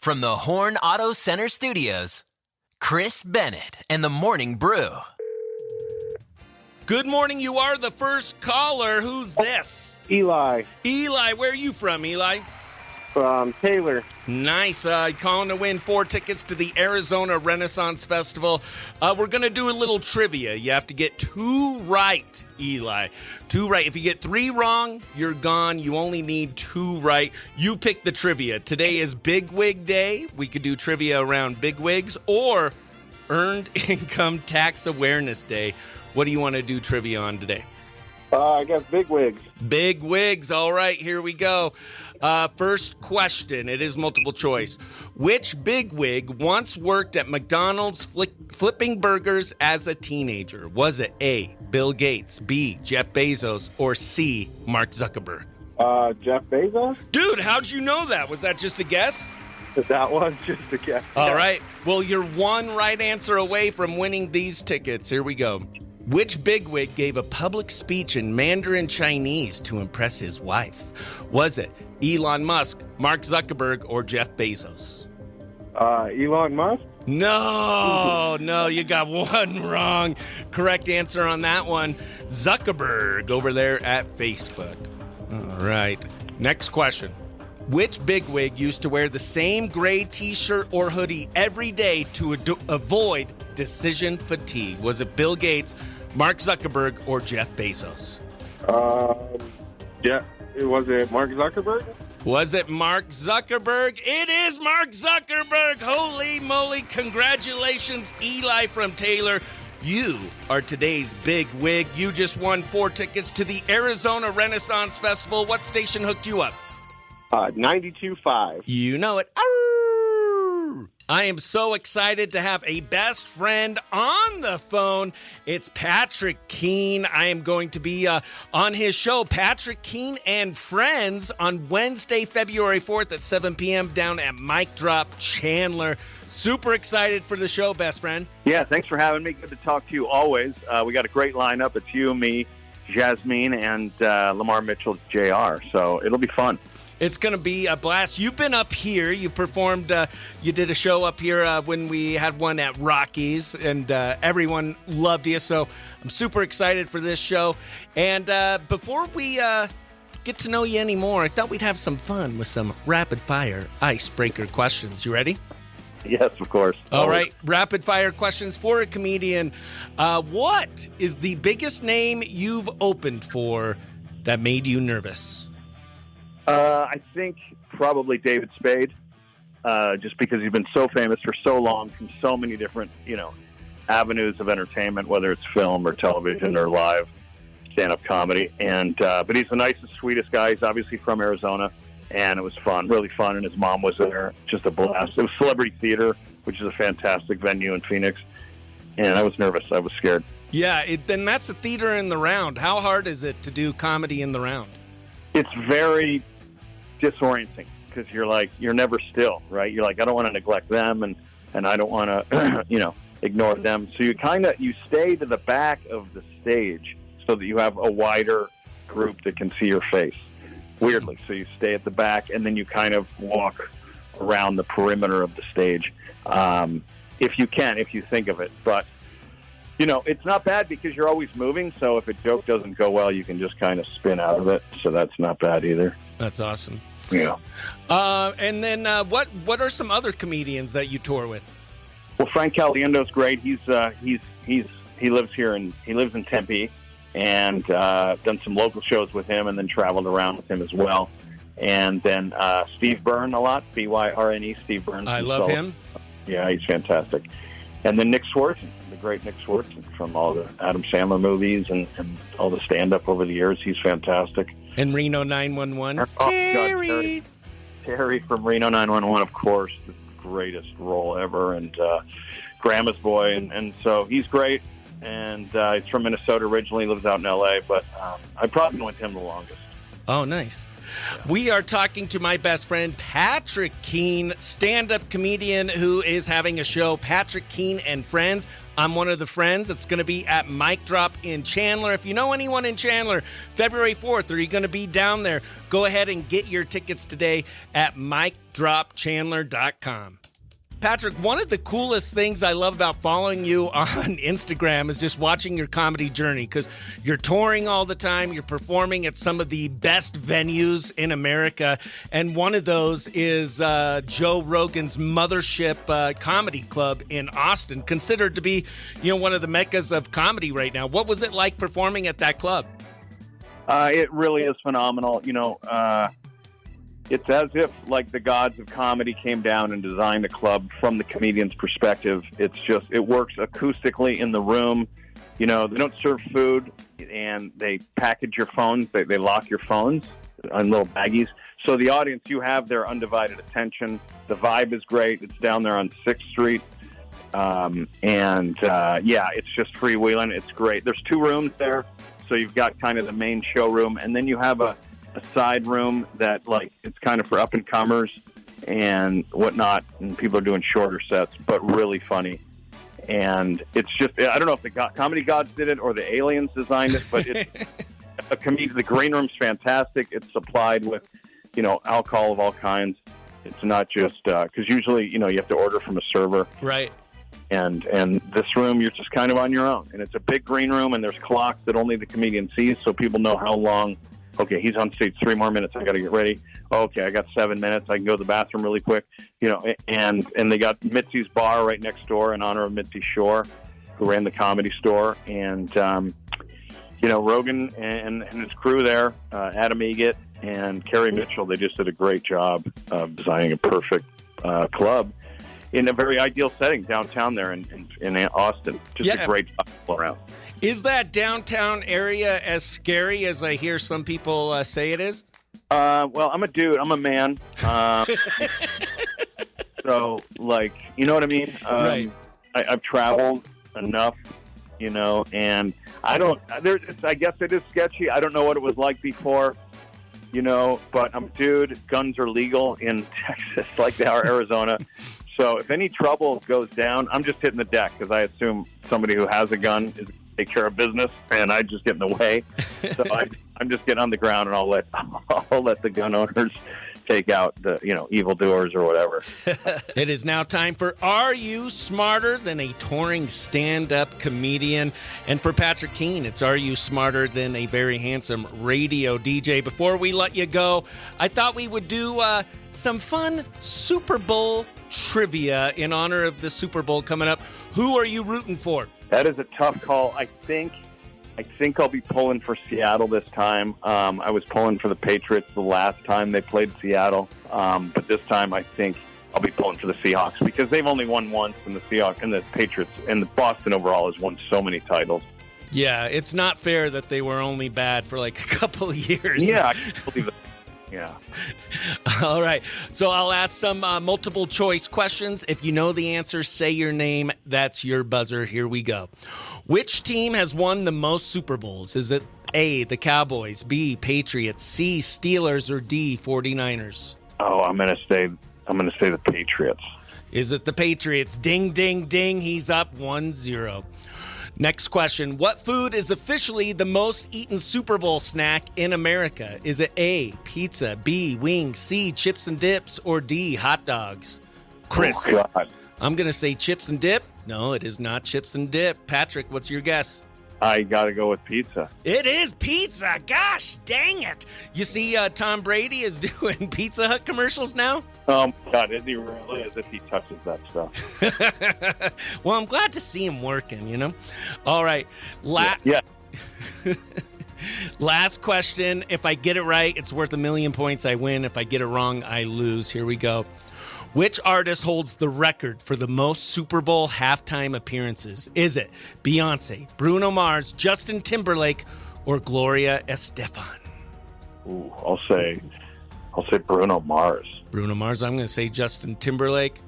From the Horn Auto Center Studios, Chris Bennett and the Morning Brew. Good morning. You are the first caller. Who's this? Eli. Eli, where are you from, Eli? From Taylor. Nice. Calling to win 4 tickets to the Arizona Renaissance Festival. We're going to do a little trivia. You have to get 2 right, Eli. 2 right. If you get 3 wrong, you're gone. You only need 2 right. You pick the trivia. Today is Big Wig Day. We could do trivia around big wigs or Earned Income Tax Awareness Day. What do you want to do trivia on today? I guess big wigs. Big wigs. All right, here we go. First question. It is multiple choice. Which big wig once worked at McDonald's flipping burgers as a teenager? Was it A, Bill Gates, B, Jeff Bezos, or C, Mark Zuckerberg? Jeff Bezos? Dude, how'd you know that? Was that just a guess? That was just a guess. All right. Well, you're 1 right answer away from winning these tickets. Here we go. Which bigwig gave a public speech in Mandarin Chinese to impress his wife? Was it Elon Musk, Mark Zuckerberg, or Jeff Bezos? Elon Musk? No, you got 1 wrong. Correct answer on that one, Zuckerberg over there at Facebook. All right. Next question. Which bigwig used to wear the same gray t-shirt or hoodie every day to avoid decision fatigue? Was it Bill Gates, Mark Zuckerberg, or Jeff Bezos? Yeah. Was it Mark Zuckerberg? Was it Mark Zuckerberg? It is Mark Zuckerberg. Holy moly. Congratulations, Eli from Taylor. You are today's big wig. You just won 4 tickets to the Arizona Renaissance Festival. What station hooked you up? 92.5. You know it. Arr! I am so excited to have a best friend on the phone. It's Patrick Kean. I am going to be on his show, Patrick Kean and Friends, on Wednesday, February 4th at 7 p.m. down at Mic Drop Chandler. Super excited for the show, best friend. Yeah, thanks for having me. Good to talk to you always. We got a great lineup. It's you, me, Jasmine, and Lamar Mitchell, JR. So it'll be fun. It's going to be a blast. You've been up here. You performed, you did a show up here when we had one at Rockies, and everyone loved you. So I'm super excited for this show. And before we get to know you anymore, I thought we'd have some fun with some rapid-fire icebreaker questions. You ready? Yes, of course. All right. Rapid-fire questions for a comedian. What is the biggest name you've opened for that made you nervous? I think probably David Spade, just because he's been so famous for so long from so many different, avenues of entertainment, whether it's film or television or live stand-up comedy. And but he's the nicest, sweetest guy. He's obviously from Arizona, and it was fun, really fun. And his mom was there, just a blast. It was Celebrity Theater, which is a fantastic venue in Phoenix. And I was nervous. I was scared. Yeah, then that's a theater in the round. How hard is it to do comedy in the round? It's very disorienting because you're never still, right? You're like, I don't want to neglect them, and I don't want to ignore them. So you stay to the back of the stage so that you have a wider group that can see your face, weirdly. So you stay at the back, and then you kind of walk around the perimeter of the stage, if you think of it. But it's not bad because you're always moving, so if a joke doesn't go well, you can just kind of spin out of it, so that's not bad either. That's awesome. Yeah. And then what are some other comedians that you tour with? Well, Frank Caliendo's great. He lives here and he lives in Tempe, and done some local shows with him, and then traveled around with him as well. And then Steve Byrne a lot, Byrne, Steve Byrne. I love him. Yeah, he's fantastic. And then Nick Swartzen, the great Nick Swartzen from all the Adam Sandler movies and all the stand-up over the years. He's fantastic. And Reno 911. Terry. Terry from Reno 911, of course, the greatest role ever, and Grandma's Boy, and so he's great. And he's from Minnesota originally, lives out in L.A., but I probably went with him the longest. Oh, nice. We are talking to my best friend, Patrick Kean, stand-up comedian who is having a show, Patrick Kean and Friends. I'm one of the friends. It's going to be at Mic Drop in Chandler. If you know anyone in Chandler, February 4th, are you going to be down there? Go ahead and get your tickets today at micdropchandler.com. Patrick, one of the coolest things I love about following you on Instagram is just watching your comedy journey, because you're touring all the time. You're performing at some of the best venues in America. And one of those is Joe Rogan's Mothership Comedy Club in Austin, considered to be, one of the meccas of comedy right now. What was it like performing at that club? It really is phenomenal. It's as if like the gods of comedy came down and designed a club from the comedian's perspective. It works acoustically in the room. They don't serve food, and they package your phones. They lock your phones on little baggies. So the audience, you have their undivided attention. The vibe is great. It's down there on 6th Street. It's just freewheeling. It's great. There's 2 rooms there. So you've got kind of the main showroom, and then you have a side room that it's kind of for up and comers and whatnot, and people are doing shorter sets but really funny. And it's just, I don't know if the comedy gods did it or the aliens designed it, but it's the green room's fantastic. It's supplied with alcohol of all kinds. It's not just because usually you have to order from a server, right? And this room, you're just kind of on your own, and it's a big green room, and there's clocks that only the comedian sees, so people know how long. Okay, he's on stage 3 more minutes. I got to get ready. Okay, I got 7 minutes. I can go to the bathroom really quick. And they got Mitzi's Bar right next door in honor of Mitzi Shore, who ran the Comedy Store. And, Rogan and his crew there, Adam Egget and Carrie Mitchell, they just did a great job of designing a perfect club in a very ideal setting downtown there in Austin. Just a great job all around. Is that downtown area as scary as I hear some people say it is? Well, I'm a dude. I'm a man. So, you know what I mean? Right. I've traveled enough, and I guess it is sketchy. I don't know what it was like before, but I'm a dude. Guns are legal in Texas like they are Arizona. So if any trouble goes down, I'm just hitting the deck because I assume somebody who has a gun is take care of business, and I just get in the way. So I'm just getting on the ground, and I'll let the gun owners take out the evildoers or whatever. It is now time for Are You Smarter Than a Touring Stand-Up Comedian? And for Patrick Kean, it's Are You Smarter Than a Very Handsome Radio DJ? Before we let you go, I thought we would do some fun Super Bowl trivia in honor of the Super Bowl coming up. Who are you rooting for? That is a tough call. I think I'll be pulling for Seattle this time. I was pulling for the Patriots the last time they played Seattle, but this time I think I'll be pulling for the Seahawks because they've only won once, and the Seahawks and the Patriots and the Boston overall has won so many titles. Yeah, it's not fair that they were only bad for a couple of years. Yeah, I can't believe that. Yeah. All right. So I'll ask some multiple choice questions. If you know the answer, say your name. That's your buzzer. Here we go. Which team has won the most Super Bowls? Is it A, the Cowboys, B, Patriots, C, Steelers, or D, 49ers? Oh, I'm going to say the Patriots. Is it the Patriots? Ding, ding, ding. He's up 1-0. Next question. What food is officially the most eaten Super Bowl snack in America? Is it A, pizza, B, wings, C, chips and dips, or D, hot dogs? Chris. Oh, God. I'm going to say chips and dip. No, it is not chips and dip. Patrick, what's your guess? I got to go with pizza. It is pizza. Gosh, dang it. You see, Tom Brady is doing Pizza Hut commercials now? Oh, my God. Is he really? As if he touches that stuff. Well, I'm glad to see him working, All right. Yeah. Last question. If I get it right, it's worth 1,000,000 points. I win. If I get it wrong, I lose. Here we go. Which artist holds the record for the most Super Bowl halftime appearances? Is it Beyonce, Bruno Mars, Justin Timberlake, or Gloria Estefan? Ooh, I'll say Bruno Mars. Bruno Mars. I'm going to say Justin Timberlake.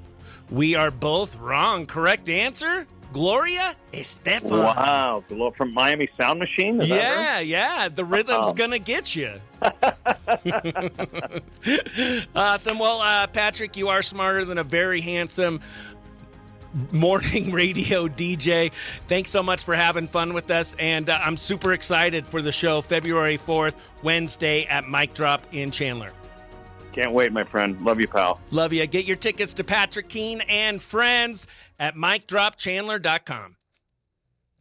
We are both wrong. Correct answer? Gloria Estefan. Wow. From Miami Sound Machine? Is that right? Yeah. The rhythm's going to get you. Awesome. Well, Patrick, you are smarter than a very handsome morning radio DJ. Thanks so much for having fun with us, and I'm super excited for the show February 4th, Wednesday at Mic Drop in Chandler. Can't wait, my friend. Love you, pal. Love you. Get your tickets to Patrick Kean and Friends at micdropchandler.com.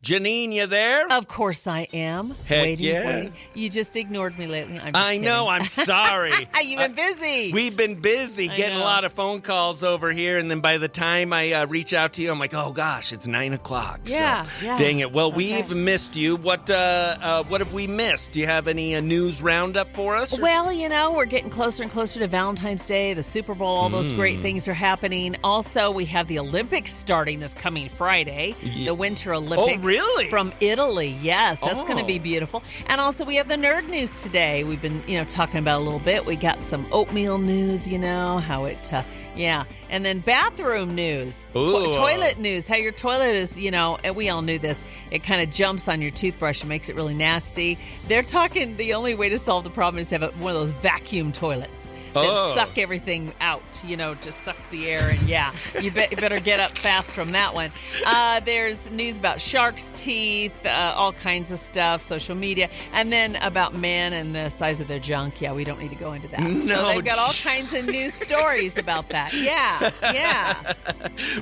Jineane, you there? Of course I am. Heck yeah. You just ignored me lately. I know. I'm sorry. You've been busy. We've been busy getting a lot of phone calls over here, and then by the time I reach out to you, I'm like, oh gosh, it's 9 o'clock. Yeah, so, yeah. Dang it. Well, we've missed you. What have we missed? Do you have any news roundup for us? Well, we're getting closer and closer to Valentine's Day, the Super Bowl, all those great things are happening. Also, we have the Olympics starting this coming Friday, the Winter Olympics. Oh, really? From Italy, yes. That's going to be beautiful. And also, we have the nerd news today. We've been, talking about it a little bit. We got some oatmeal news, how it, And then bathroom news, toilet news, how your toilet is, and we all knew this. It kind of jumps on your toothbrush and makes it really nasty. They're talking the only way to solve the problem is to have one of those vacuum toilets that suck everything out, just sucks the air. And you better get up fast from that one. There's news about sharks' teeth, all kinds of stuff, social media, and then about men and the size of their junk. Yeah, we don't need to go into that. No, so they've got all kinds of news stories about that. Yeah.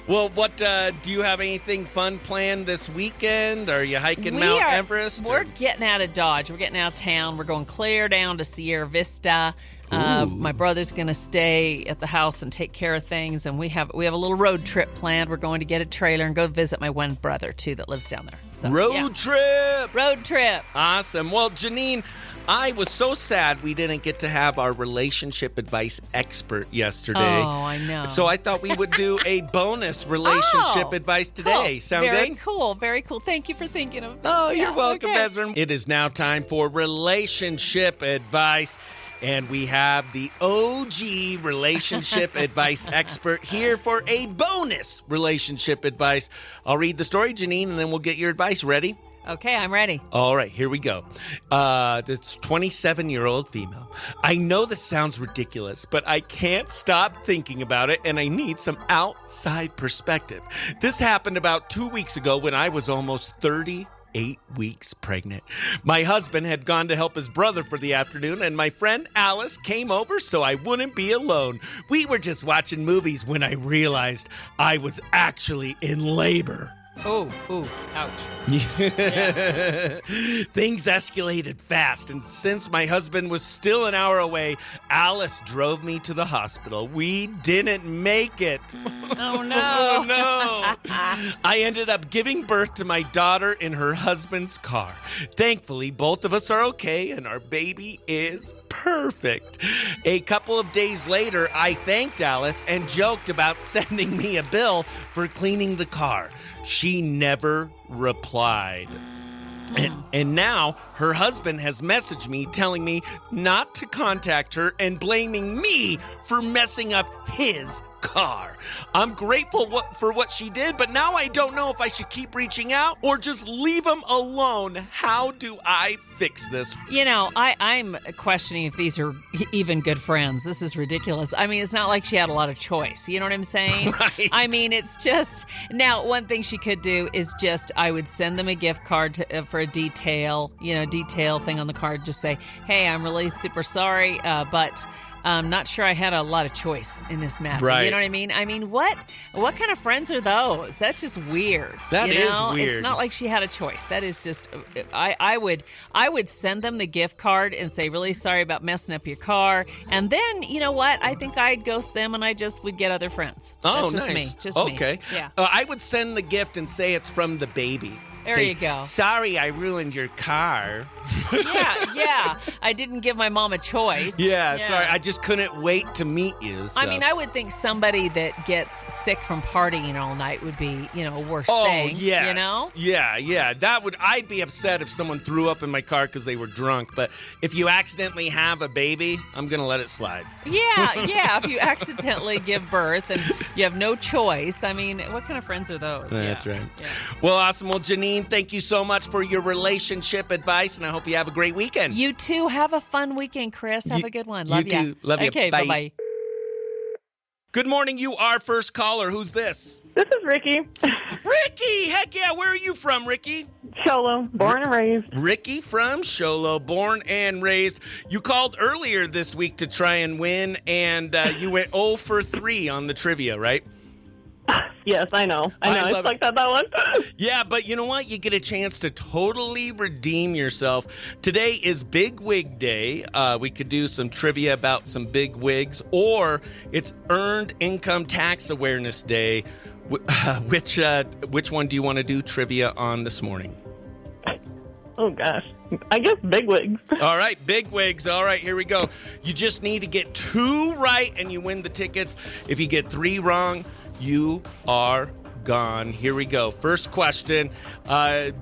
Well, what do you have anything fun planned this weekend? Are you hiking Mount Everest? We're getting out of Dodge. We're getting out of town. We're going clear down to Sierra Vista. My brother's going to stay at the house and take care of things, and we have a little road trip planned. We're going to get a trailer and go visit my one brother too that lives down there. So, road trip. Awesome. Well, Jineane, I was so sad we didn't get to have our relationship advice expert yesterday. Oh, I know. So I thought we would do a bonus relationship advice today. Cool. Sound Very good? cool. Very cool. Thank you for thinking of that. Oh, you're welcome, Bezrin. It is now time for relationship advice. And we have the OG relationship advice expert here for a bonus relationship advice. I'll read the story, Jineane, and then we'll get your advice. Ready? Okay, I'm ready. All right, here we go. This 27-year-old female. I know this sounds ridiculous, but I can't stop thinking about it, and I need some outside perspective. This happened about 2 weeks ago when I was almost 38 weeks pregnant. My husband had gone to help his brother for the afternoon, and my friend Alice came over so I wouldn't be alone. We were just watching movies when I realized I was actually in labor. Ooh, ouch. Things escalated fast, and since my husband was still an hour away, Alice drove me to the hospital. We didn't make it. Oh, no. Oh, no. I ended up giving birth to my daughter in her husband's car. Thankfully, both of us are okay, and our baby is perfect. A couple of days later, I thanked Alice and joked about sending me a bill for cleaning the car. She never replied. And now her husband has messaged me telling me not to contact her and blaming me for messing up his car. I'm grateful for what she did, but now I don't know if I should keep reaching out or just leave him alone. How do I fix this? I'm questioning if these are even good friends. This is ridiculous. I mean, it's not like she had a lot of choice. You know what I'm saying? Right. I mean, it's just, now one thing she could do is just, I would send them a gift card for a detail thing on the card. Just say, hey, I'm really super sorry, but I'm not sure I had a lot of choice in this matter. Right. You know what I mean? I mean, what kind of friends are those? That's just weird. That is weird. It's not like she had a choice. That is just, I would send them the gift card and say, really sorry about messing up your car. And then, you know what? I think I'd ghost them and I just would get other friends. Oh, That's just nice. me. Just okay. me. Yeah. I would send the gift and say it's from the baby. There you go. Sorry, I ruined your car. Yeah. I didn't give my mom a choice. Yeah, sorry. I just couldn't wait to meet you. So. I mean, I would think somebody that gets sick from partying all night would be, a worse thing. Oh, yes. You know? Yeah. I'd be upset if someone threw up in my car because they were drunk. But if you accidentally have a baby, I'm going to let it slide. Yeah. If you accidentally give birth and you have no choice, I mean, what kind of friends are those? That's right. Yeah. Well, awesome. Well, Jineane, thank you so much for your relationship advice, and I hope you have a great weekend. You too. Have a fun weekend, Chris. Have a good one. Love you. Too. Love you. Okay, bye. bye-bye. Good morning. You are first caller. Who's this? This is Ricky. Ricky! Heck yeah. Where are you from, Ricky? Sholo, born and raised. Ricky from Sholo, born and raised. You called earlier this week to try and win, and you went 0 for 3 on the trivia, right? Yes, I know. I love sucked at that one. Yeah, but you know what? You get a chance to totally redeem yourself. Today is Big Wig Day. We could do some trivia about some big wigs, or it's Earned Income Tax Awareness Day. Which one do you want to do trivia on this morning? Oh, gosh. I guess big wigs. All right, big wigs. All right, here we go. You just need to get 2 right, and you win the tickets. If you get 3 wrong, you are gone. Here we go. First question,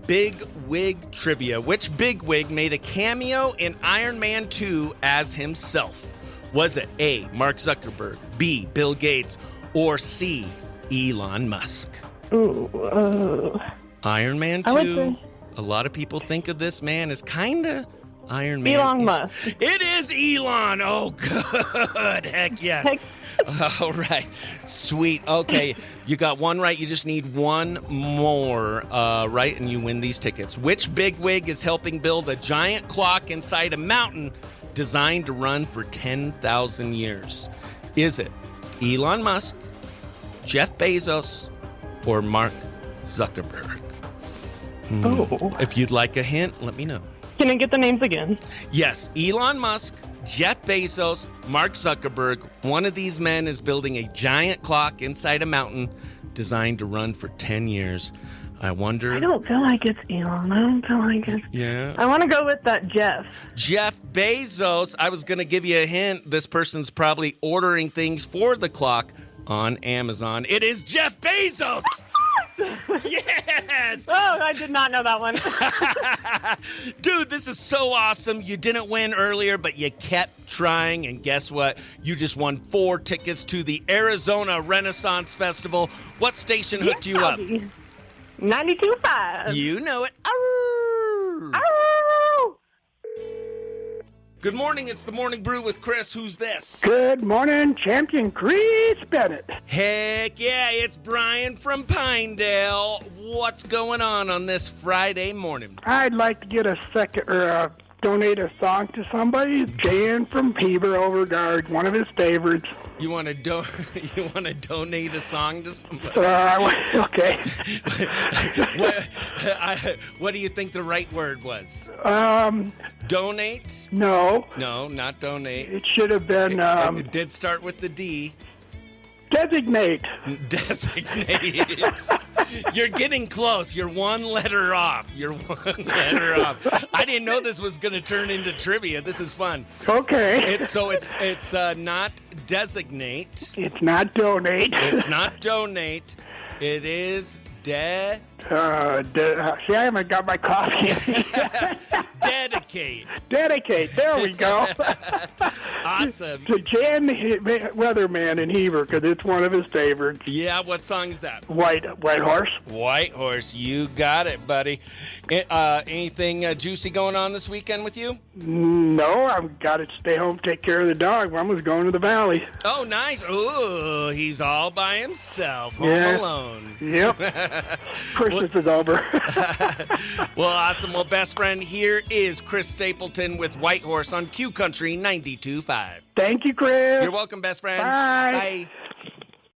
Big Wig Trivia. Which big wig made a cameo in Iron Man 2 as himself? Was it A, Mark Zuckerberg, B, Bill Gates, or C, Elon Musk? Ooh, Iron Man 2. A lot of people think of this man as kind of Iron Man. Elon Musk. It is Elon. Oh, good. Heck yes. All right. Sweet. Okay. You got 1 right. You just need 1 more right, and you win these tickets. Which big wig is helping build a giant clock inside a mountain designed to run for 10,000 years? Is it Elon Musk, Jeff Bezos, or Mark Zuckerberg? Oh. If you'd like a hint, let me know. Can I get the names again? Yes, Elon Musk, Jeff Bezos, Mark Zuckerberg. One of these men is building a giant clock inside a mountain designed to run for 10 years. I wonder... I don't feel like it's Elon. I don't feel like it's... Yeah. I want to go with that Jeff. Jeff Bezos. I was going to give you a hint. This person's probably ordering things for the clock on Amazon. It is Jeff Bezos! Yes! Oh, I did not know that one. Dude, this is so awesome. You didn't win earlier, but you kept trying, and guess what? You just won 4 tickets to the Arizona Renaissance Festival. What station hooked you up? 92.5. You know it. Arr! Arr! Good morning. It's the Morning Brew with Chris. Who's this? Good morning, champion Chris Bennett. Heck yeah, it's Brian from Pinedale. What's going on this Friday morning? I'd like to get a second or donate a song to somebody. Jan from Peterborough Overguard, one of his favorites. You want to donate a song to somebody? Okay. What do you think the right word was? Donate? No. No, not donate. It should have been It did start with the D. designate. Designate. You're getting close. You're 1 letter off. I didn't know this was going to turn into trivia. This is fun. Okay. It's not designate. It's not donate. It's not donate. It is See, I haven't got my coffee. dedicate. Dedicate. There we go. Awesome. To Jan Weatherman in Heber, because it's one of his favorites. Yeah, what song is that? White Horse. White Horse. You got it, buddy. Anything juicy going on this weekend with you? No, I've got to stay home, take care of the dog. One was going to the valley. Oh, nice. Ooh, he's all by himself, home alone. Yep. Christmas is over. Well, awesome. Well, best friend, here is Chris Stapleton with White Horse on Q Country 92.5. Thank you, Chris. You're welcome, best friend. Bye. Bye.